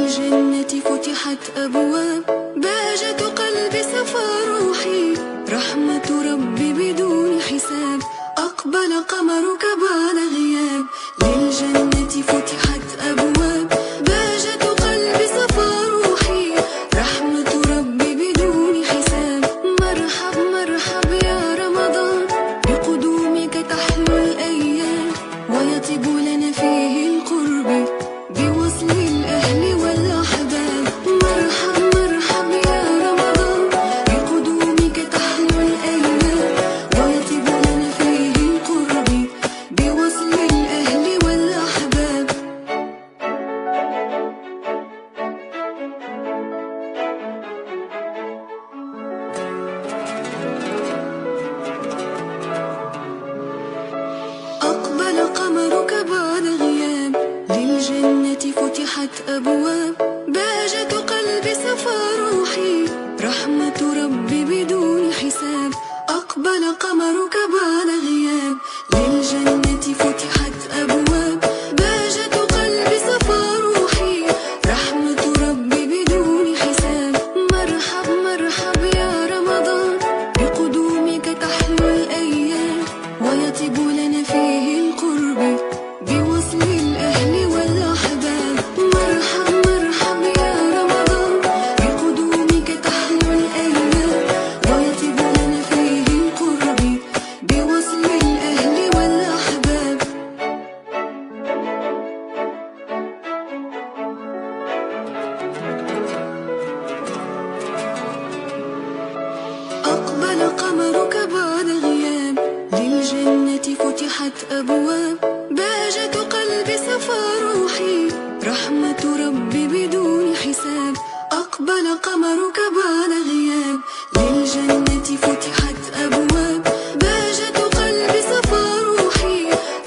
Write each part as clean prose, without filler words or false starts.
للجنة فتحت أبواب، بهجة قلبي صفى روحي، رحمة ربي بدون حساب، أقبل قمرك بعد غياب. للجنة فتحت أبواب، بهجة قلبي صفى روحي، رحمة ربي بدون حساب. مرحب مرحب يا رمضان، بقدومك تحلو الأيام، ويطيب لنا فيه القرب بوصل الأهل والأحباب. مرحب مرحب يا رمضان، بقدومك تحلو الأيام، ويطيب لنا فيه القرب بوصل الأهل والأحباب. أقبل قمرك بعد غياب، للجنة فتحت أبواب، بهجة قلبي صفى روحي، رحمة ربي بدون حساب. أقبل قمرك بعد غياب، للجنة فتحت أبواب، بهجة قلبي صفى روحي، رحمة ربي بدون حساب. مرحب مرحب يا رمضان، بقدومك تحلو الأيام، ويطيب لنا فيه القرب بوصل الأهل والأحباب. مرحب مرحب يا رمضان، بقدومك تحلو الأيام، ويطيب لنا فيه القرب بوصل الأهل والأحباب. أقبل قمرك بعد غياب، للجنة فتحت أبواب، بهجة قلبي صفى روحي، رحمة ربي بدون حساب. أقبل قمرك بعد غياب، للجنة فتحت أبواب، بهجة قلبي صفى روحي،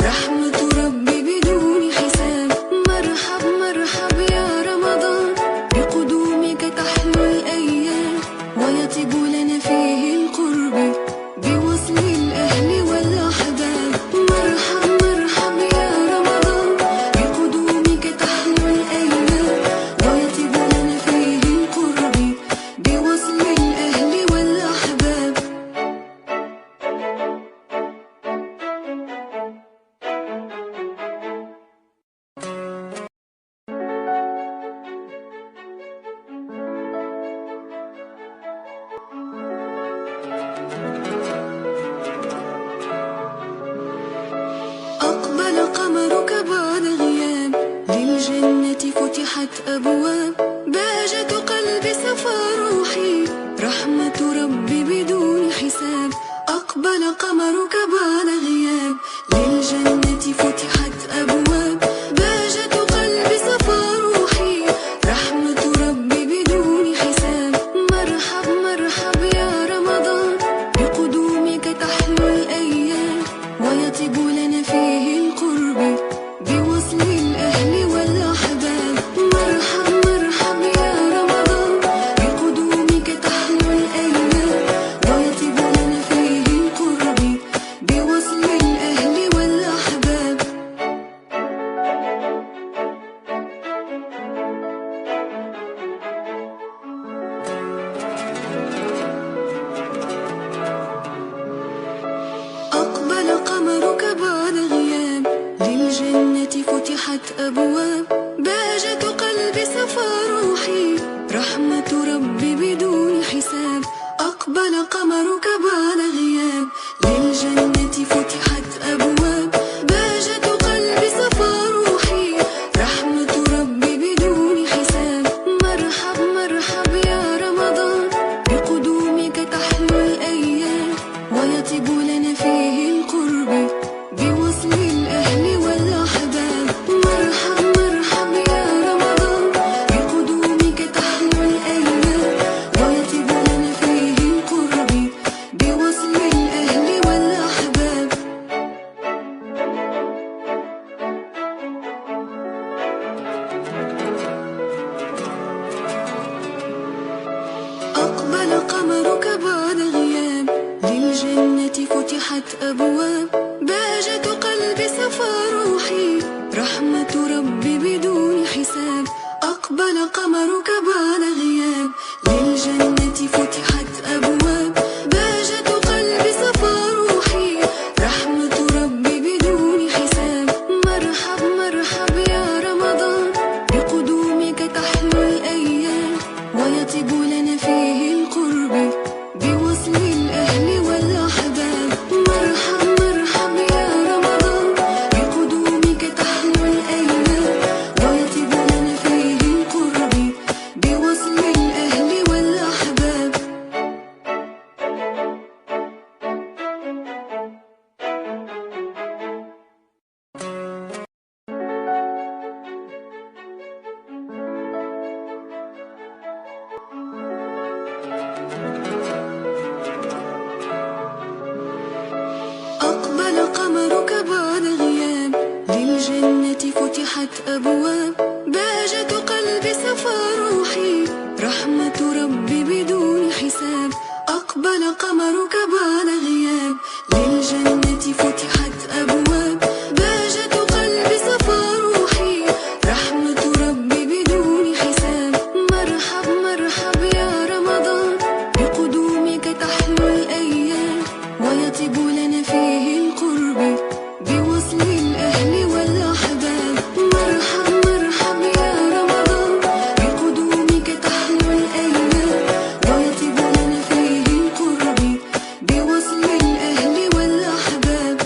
رحمة ربي بدون حساب. مرحب مرحب يا رمضان، بقدومك تحلو الأيام، ويطيب لنا فيه القرب بوصل الأهل والأحباب. مرحب مرحب يا رمضان، بقدومك تحلو الأيام، ويطيب لنا فيه القرب بوصل الأهل والأحباب. أقبل قمرك بعد غياب، للجنة فتحت أبواب، بهجة قلبي صفى روحي، رحمة ربي بدون حساب. أقبل قمرك بعد غياب، للجنة فتحت أبواب، بهجة قلبي صفى روحي، رحمة ربي بدون حساب. مرحب مرحب يا رمضان، بقدومك تحلو الأيام، ويطيب لنا فيه القرب بوصل الأهل والأحباب. مرحب مرحب يا رمضان، بقدومك تحلو الأيام، ويطيب لنا فيه القرب بوصل الأهل والأحباب. أقبل قمرك بعد غياب، للجنة فتحت أبواب، بهجة قلبي صفى روحي، رحمة ربي بدون حساب. أقبل قمرك بعد غياب، للجنة فتحت أبواب، بهجة قلبي صفى روحي، رحمة ربي بدون حساب. مرحب مرحب يا رمضان، بقدومك تحلو الأيام، ويطيب لنا فيه القرب بوصل الأهل والأحباب. مرحب مرحب يا رمضان، بقدومك تحلو الأيام، ويطيب لنا فيه القرب بوصل الأهل والأحباب. أقبل قمرك بعد غياب، للجنة فتحت أبواب، بهجة قلبي صفى روحي، رحمة ربي بدون حساب. أقبل قمرك بعد غياب للجنة فتحت أبواب بهجة قلبي صفى روحي رحمة ربي بدون حساب مرحب مرحب يا رمضان بقدومك تحلو الأيام ويطيب لنا فيه القرب بوصل الأهل والأحباب مرحب مرحب يا رمضان بقدومك تحلو الأيام ويطيب لنا فيه القرب بوصل الأهل والأحباب أقبل قمرك بعد غياب للجنة فتحت أبواب بهجة قلبي صفى روحي رحمة ربي بدون حساب أقبل قمرك بعد غياب للجنة فتحت أبواب بهجة قلبي صفى روحي رحمة ربي بدون حساب مرحب مرحب يا رمضان بقدومك تحلو الأيام ويطيب لنا فيه القرب بوصل الأهل والأحباب مرحب مرحب يا رمضان بقدومك تحلو الأيام ويطيب لنا فيه القرب بوصل الأهل والأحباب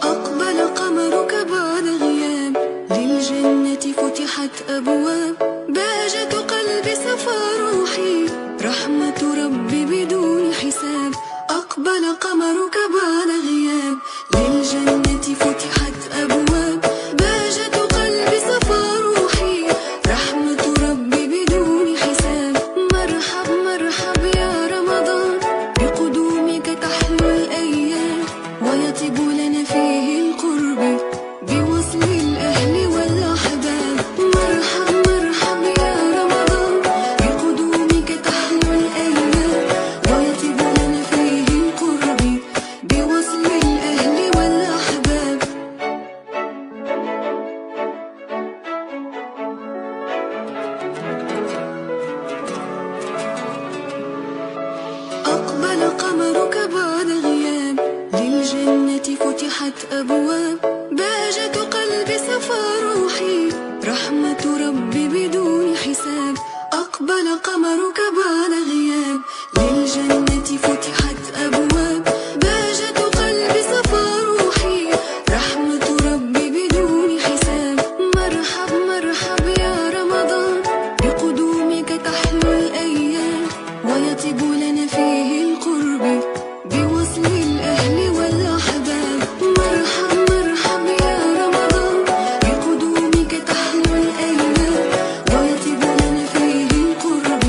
أقبل قمرك بعد غياب للجنة فتحت أبواب بهجة قلبي صفى روحي رحمة ربي بدون حساب أقبل قمرك بعد غياب للجنة فتحت أبواب بهجة قلبي صفى روحي رحمة ربي بدون حساب مرحب مرحب يا رمضان بقدومك تحلو الأيام ويطيب لنا فيه القرب بوصل الأهل والأحباب مرحب مرحب يا رمضان بقدومك تحلو الأيام ويطيب لنا فيه القرب بوصل الأهل والأحباب أقبل قمرك بعد غياب للجنة فتحت أبواب بهجة قلبي صفى روحي رحمة ربي بدون حساب أقبل قمرك بعد غياب للجنة فتحت أبواب بهجة قلبي صفى روحي رحمة ربي بدون حساب مرحب مرحب يا رمضان بقدومك تحلو الأيام ويطيب لنا فيه القرب بوصل الأهل والأحباب مرحب مرحب يا رمضان بقدومك تحلو الأيام ويطيب لنا فيه القرب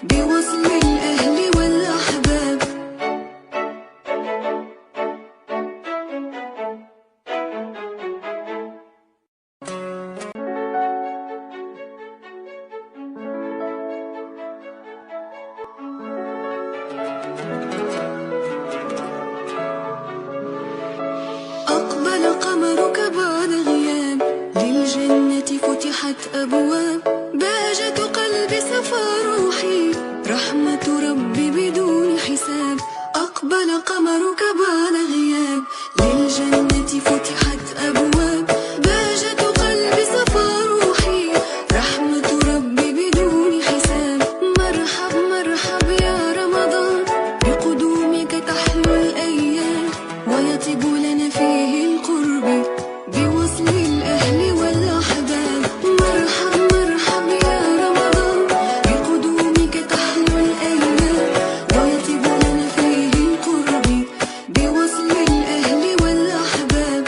بوصل الأهل والأحباب أقبل قمرك بعد غياب للجنة فتحت أبواب بهجة قلبي صفى روحي رحمة ربي بدون حساب أقبل قمرك بعد غياب للجنة فتحت أبواب بهجة قلبي صفى روحي رحمة ربي بدون حساب مرحب مرحب يا رمضان بقدومك تحلو الأيام ويطيب لنا فيه القرب بوصل الأهل والأحباب مرحب مرحب يا رمضان بقدومك تحلو الأيام ويطيب لنا فيه القرب بوصل الأهل والأحباب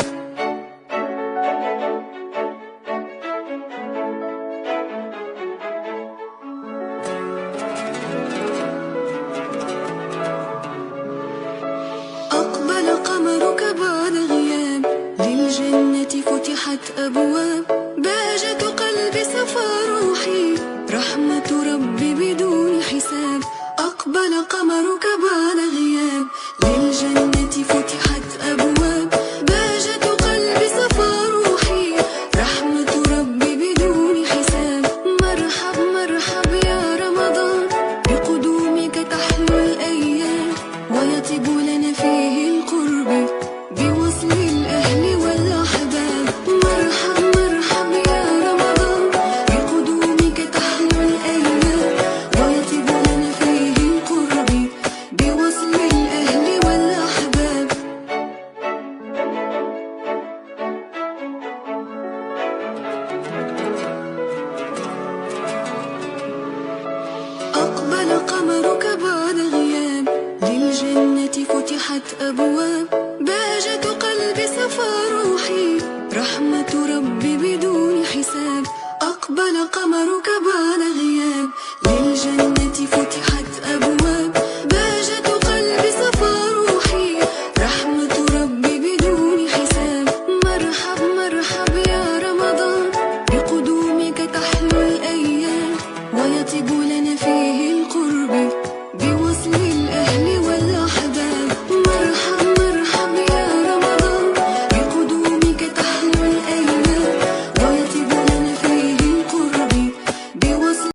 أقبل قمرك بعد غياب للجنة فتحت أبواب بهجة قلبي صفى روحي رحمة ربي بدون حساب أقبل أقبل قمرك بعد غياب، للجنة فتحت أبواب، بهجة قلبي صفى روحي، رحمة ربي بدون حساب. مرحب مرحب يا رمضان، بقدومك تحلو الأيام، ويطيب لنا فيه القرب بوصل الأهل والأحباب. مرحب مرحب يا رمضان، بقدومك تحلو الأيام، ويطيب لنا فيه القرب بوصل الأهل والأحباب. أقبل قمرك بعد غياب، للجنة فتحت أبواب، بهجة قلبي صفى روحي، رحمة ربي بدون حساب. أقبل قمرك بعد غياب، للجنة فتحت أبواب.